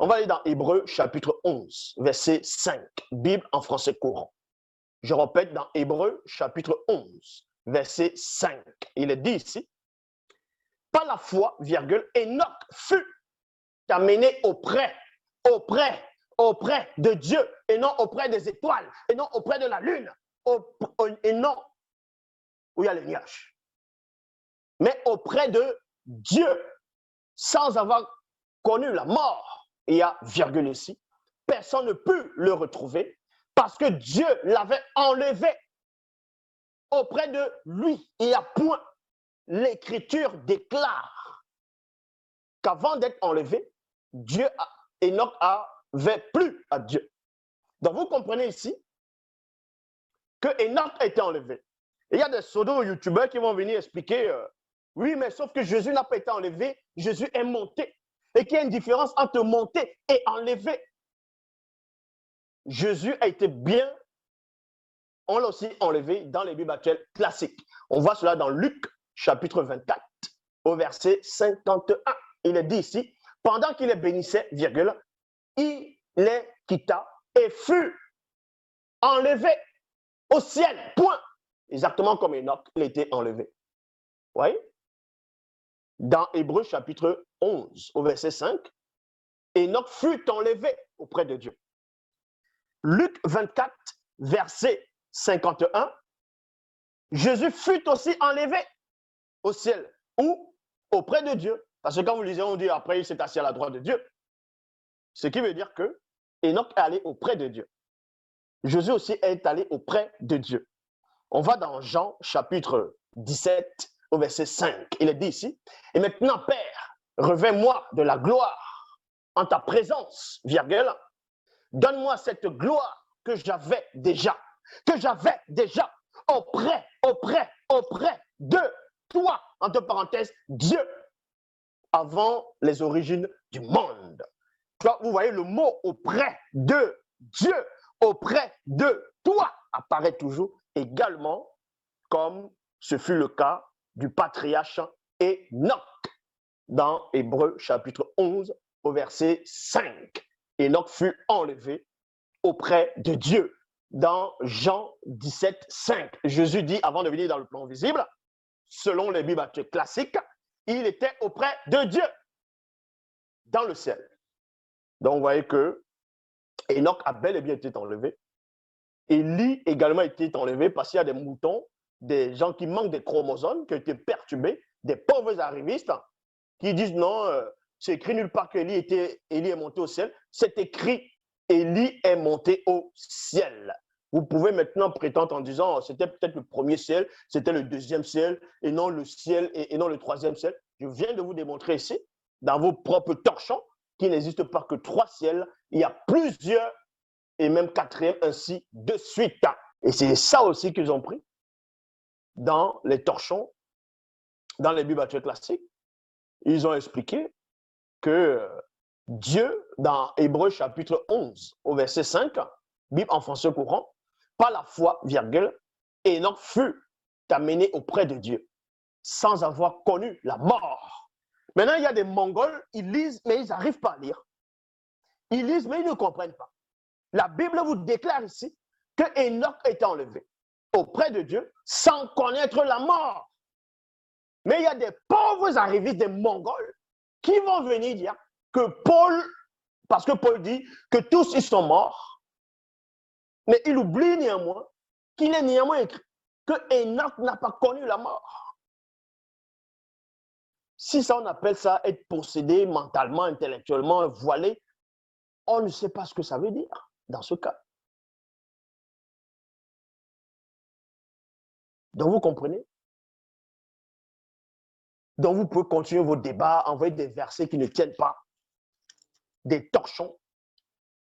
On va aller dans Hébreux chapitre 11, verset 5, Bible en français courant. Je répète dans Hébreux chapitre 11, verset 5. Il est dit ici, par la foi, virgule, Enoch fut amené auprès de Dieu, et non auprès des étoiles, et non auprès de la lune, et non où il y a les nuages, mais auprès de Dieu, sans avoir connu la mort. Il y a virgule ici. Personne ne peut le retrouver parce que Dieu l'avait enlevé auprès de lui. Il y a point. L'Écriture déclare qu'avant d'être enlevé, Enoch avait plu à Dieu. Donc vous comprenez ici que Enoch a été enlevé. Et il y a des pseudo-youtubeurs qui vont venir expliquer oui, mais sauf que Jésus n'a pas été enlevé, Jésus est monté. Et qu'il y a une différence entre monter et enlever. Jésus a été bien, on l'a aussi enlevé dans les Bibles actuelles classiques. On voit cela dans Luc chapitre 24, au verset 51. Il est dit ici, pendant qu'il les bénissait, virgule, il les quitta et fut enlevé au ciel, point. Exactement comme Enoch, il était enlevé. Vous voyez? Dans Hébreux chapitre 11, au verset 5, Enoch fut enlevé auprès de Dieu. Luc 24, verset 51, Jésus fut aussi enlevé au ciel ou auprès de Dieu. Parce que quand vous lisez, on dit après, il s'est assis à la droite de Dieu. Ce qui veut dire que Enoch est allé auprès de Dieu. Jésus aussi est allé auprès de Dieu. On va dans Jean chapitre 17, au verset 5. Il est dit ici, et maintenant, Père, revêt-moi de la gloire en ta présence, virgule, donne-moi cette gloire que j'avais déjà auprès de toi, entre parenthèses, Dieu, avant les origines du monde. Vous voyez, le mot auprès de Dieu, auprès de toi, apparaît toujours également comme ce fut le cas du patriarche Enoch dans Hébreux chapitre 11 au verset 5. Enoch fut enlevé auprès de Dieu. Dans Jean 17, 5, Jésus dit, avant de venir dans le plan visible, selon les Bibles classiques, il était auprès de Dieu, dans le ciel. Donc, vous voyez que Enoch a bel et bien été enlevé. Élie également a été enlevé parce qu'il y a des moutons, des gens qui manquent des chromosomes, qui ont été perturbés, des pauvres arrivistes, qui disent non, c'est écrit nulle part qu'Élie est monté au ciel. C'est écrit, Élie est monté au ciel. Vous pouvez maintenant prétendre en disant, c'était peut-être le premier ciel, c'était le deuxième ciel, et non le ciel, et non le troisième ciel. Je viens de vous démontrer ici, dans vos propres torchons, qu'il n'existe pas que 3 ciels. Il y a plusieurs, et même 4e, ainsi de suite. Et c'est ça aussi qu'ils ont pris dans les torchons, dans les Bibles classiques. Ils ont expliqué que Dieu, dans Hébreux chapitre 11, au verset 5, Bible en français courant, par la foi, virgule, Enoch fut amené auprès de Dieu, sans avoir connu la mort. Maintenant, il y a des Mongols, ils lisent, mais ils n'arrivent pas à lire. Ils lisent, mais ils ne comprennent pas. La Bible vous déclare ici que Enoch est enlevé auprès de Dieu sans connaître la mort. Mais il y a des pauvres arrivistes, des Mongols, qui vont venir dire que parce que Paul dit que tous ils sont morts, mais il oublie néanmoins qu'il est néanmoins écrit que Enoch n'a pas connu la mort. Si ça, on appelle ça être possédé mentalement, intellectuellement, voilé, on ne sait pas ce que ça veut dire dans ce cas. Donc, vous comprenez? Donc, vous pouvez continuer vos débats, envoyer des versets qui ne tiennent pas, des torchons.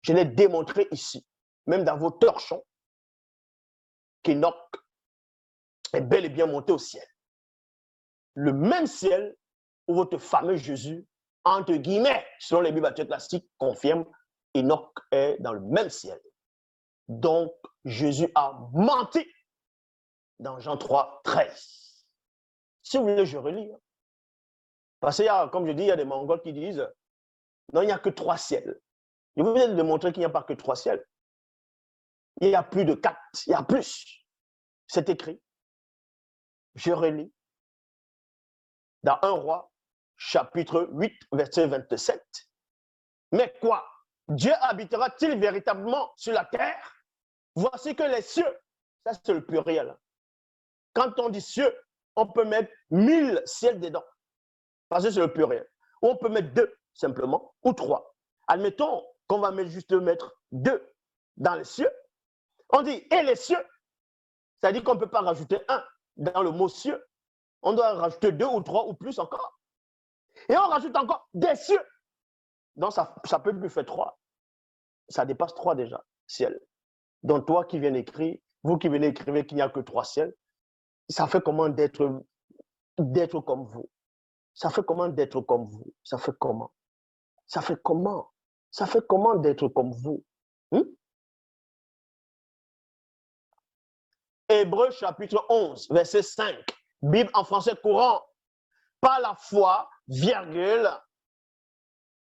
Je l'ai démontré ici, même dans vos torchons, qu'Enoch est bel et bien monté au ciel. Le même ciel où votre fameux Jésus, entre guillemets, selon les Bibles classiques, confirme Enoch est dans le même ciel. Donc, Jésus a menti dans Jean 3, 13. Si vous voulez, je relis. Parce qu'il y a, comme je dis, il y a des Mongols qui disent Non, il n'y a que 3 ciels. Je vous ai démontré qu'il n'y a pas que 3 ciels. Il y a plus de 4, il y a plus. C'est écrit. Je relis. Dans 1 Roi, chapitre 8, verset 27. Mais quoi? Dieu habitera-t-il véritablement sur la terre? Voici que les cieux, ça c'est le pluriel. Quand on dit cieux, on peut mettre 1000 ciels dedans. Parce que c'est le pluriel. Ou on peut mettre 2 simplement, ou 3. Admettons qu'on va juste mettre 2 dans les cieux. On dit et les cieux. C'est-à-dire qu'on ne peut pas rajouter 1 dans le mot cieux. On doit rajouter 2 ou 3 ou plus encore. Et on rajoute encore des cieux. Donc ça peut plus faire 3. Ça dépasse 3 déjà, ciel. Donc toi qui viens d'écrire, vous qui venez écrire qu'il n'y a que 3 ciels, ça fait comment d'être comme vous? Ça fait comment d'être comme vous? Ça fait comment? Ça fait comment? Ça fait comment d'être comme vous? Hébreux chapitre 11, verset 5. Bible en français courant. Par la foi, virgule.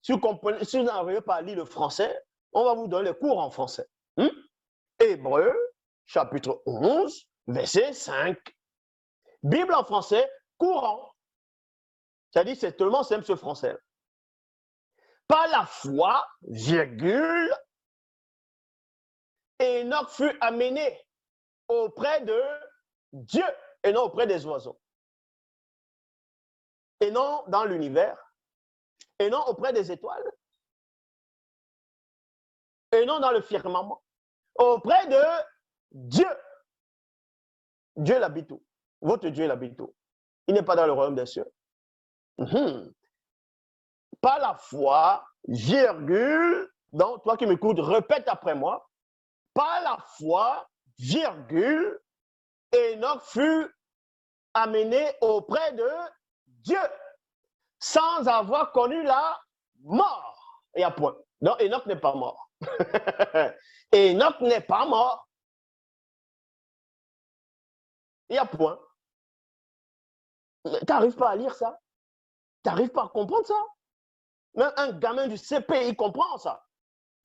Si vous n'arrivez pas à lire le français, on va vous donner les cours en français. Hébreux chapitre 11, verset 5. Bible en français courant. C'est-à-dire, c'est tellement simple ce français. Par la foi, virgule, Enoch fut amené auprès de Dieu et non auprès des oiseaux. Et non dans l'univers, et non auprès des étoiles, et non dans le firmament, auprès de Dieu. Dieu l'habite où? Votre Dieu l'habite où? Il n'est pas dans le royaume des cieux. Par la foi, virgule, donc toi qui m'écoutes, répète après moi. Par la foi, virgule, Enoch fut amené auprès de Dieu sans avoir connu la mort. Il y a point. Donc Enoch n'est pas mort. Enoch n'est pas mort. Il y a point. Tu n'arrives pas à lire ça? Tu n'arrives pas à comprendre ça? Même un gamin du CP, il comprend ça.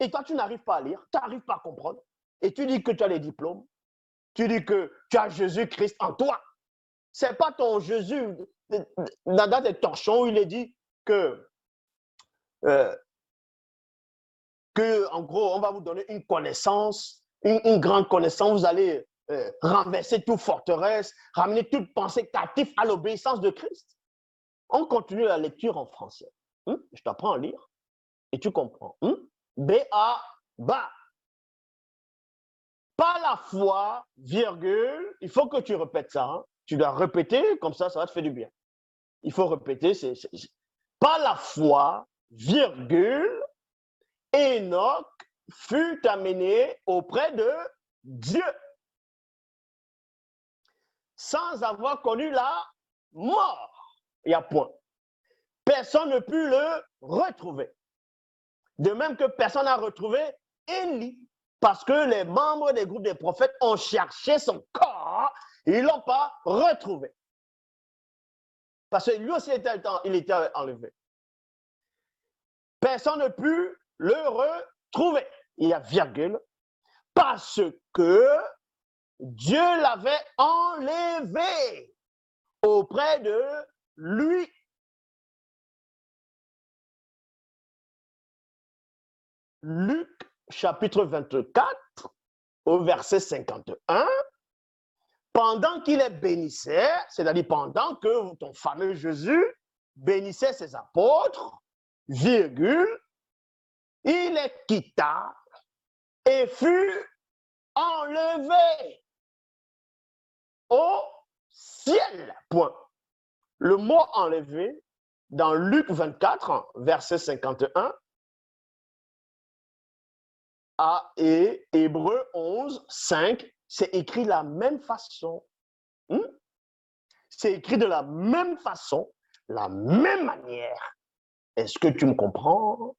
Et toi, tu n'arrives pas à lire, tu n'arrives pas à comprendre. Et tu dis que tu as les diplômes. Tu dis que tu as Jésus-Christ en toi. Ce n'est pas ton Jésus. Dans des torchons où il est dit que, en gros, on va vous donner une connaissance, une grande connaissance. Vous allez renverser toute forteresse, ramener toute pensée captive à l'obéissance de Christ. On continue la lecture en français. Je t'apprends à lire et tu comprends. B-A-Ba. Par la foi, virgule, il faut que tu répètes ça. Hein. Tu dois répéter, comme ça va te faire du bien. Il faut répéter. Par la foi, virgule, Enoch fut amené auprès de Dieu sans avoir connu la mort. Il y a point. Personne ne put le retrouver. De même que personne n'a retrouvé Élie. Parce que les membres des groupes des prophètes ont cherché son corps, ils ne l'ont pas retrouvé. Parce que lui aussi, il était enlevé. Personne ne put le retrouver. Il y a virgule. Parce que Dieu l'avait enlevé auprès de lui. Luc chapitre 24, au verset 51, pendant qu'il les bénissait, c'est-à-dire pendant que ton fameux Jésus bénissait ses apôtres, virgule, il les quitta et fut enlevé au ciel. Point. Le mot enlevé dans Luc 24, verset 51, et Hébreux 11, 5, c'est écrit de la même façon. C'est écrit de la même façon, la même manière. Est-ce que tu me comprends?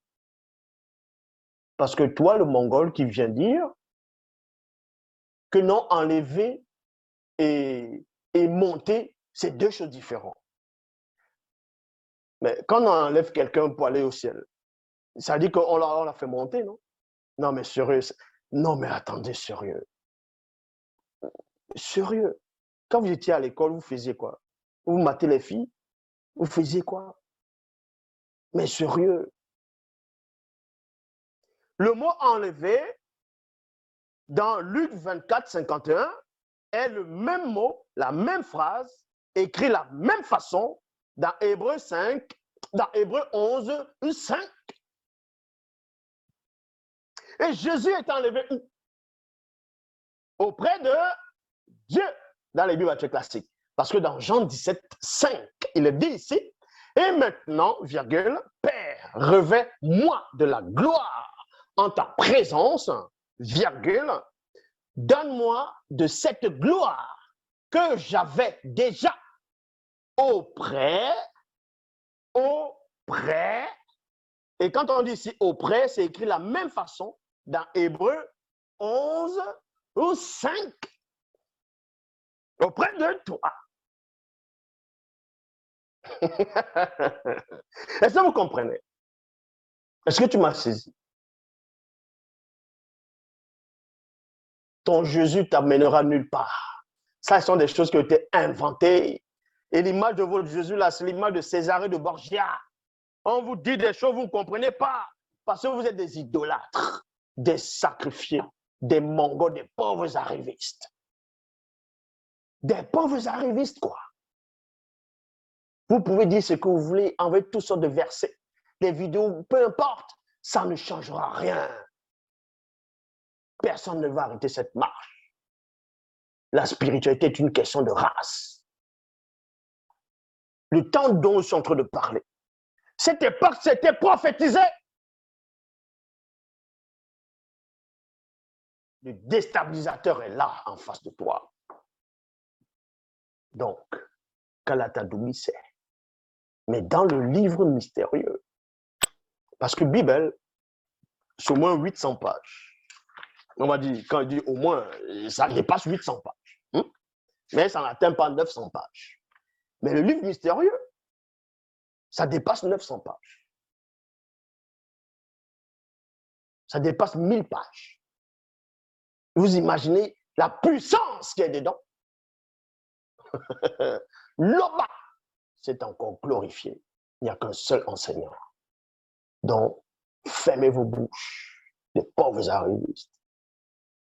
Parce que toi, le Mongol qui vient dire que non, enlever et monter, c'est deux choses différentes. Mais quand on enlève quelqu'un pour aller au ciel, Ça dit qu'on l'a fait monter, non? Non, mais sérieux. Non, mais attendez, sérieux. Sérieux. Quand vous étiez à l'école, vous faisiez quoi? Vous matez les filles? Vous faisiez quoi? Mais sérieux. Le mot enlevé dans Luc 24, 51 est le même mot, la même phrase, écrit la même façon dans Hébreu 5, dans Hébreu 11, 5. Et Jésus est enlevé où? Auprès de Dieu, dans les Bibles classiques. Parce que dans Jean 17, 5, il est dit ici, et maintenant, virgule, Père, revêt-moi de la gloire en ta présence, virgule, donne-moi de cette gloire que j'avais déjà auprès, et quand on dit ici auprès, c'est écrit de la même façon dans Hébreu 11 ou 5, auprès de toi. Est-ce que vous comprenez? Est-ce que tu m'as saisi? Ton Jésus t'amènera nulle part. Ça, ce sont des choses qui ont été inventées. Et l'image de votre Jésus, là, c'est l'image de Césarée de Borgia. On vous dit des choses, vous ne comprenez pas. Parce que vous êtes des idolâtres, des sacrifiés, des mongols, des pauvres arrivistes. Des pauvres arrivistes, quoi. Vous pouvez dire ce que vous voulez, envoyer toutes sortes de versets, des vidéos, peu importe, ça ne changera rien. Personne ne va arrêter cette marche. La spiritualité est une question de race. Le temps dont je suis en train de parler, cette époque, c'était prophétisé. Le déstabilisateur est là, en face de toi. Donc, Kalatadoumi, c'est. Mais dans le livre mystérieux, parce que Bible, c'est au moins 800 pages. On va dire, quand on dit au moins, ça dépasse 800 pages. Mais ça n'atteint pas 900 pages. Mais le livre mystérieux, ça dépasse 900 pages. Ça dépasse 1000 pages. Vous imaginez la puissance qui est dedans? L'Oba, c'est encore glorifié. Il n'y a qu'un seul enseignant. Donc, fermez vos bouches, les pauvres arrivistes.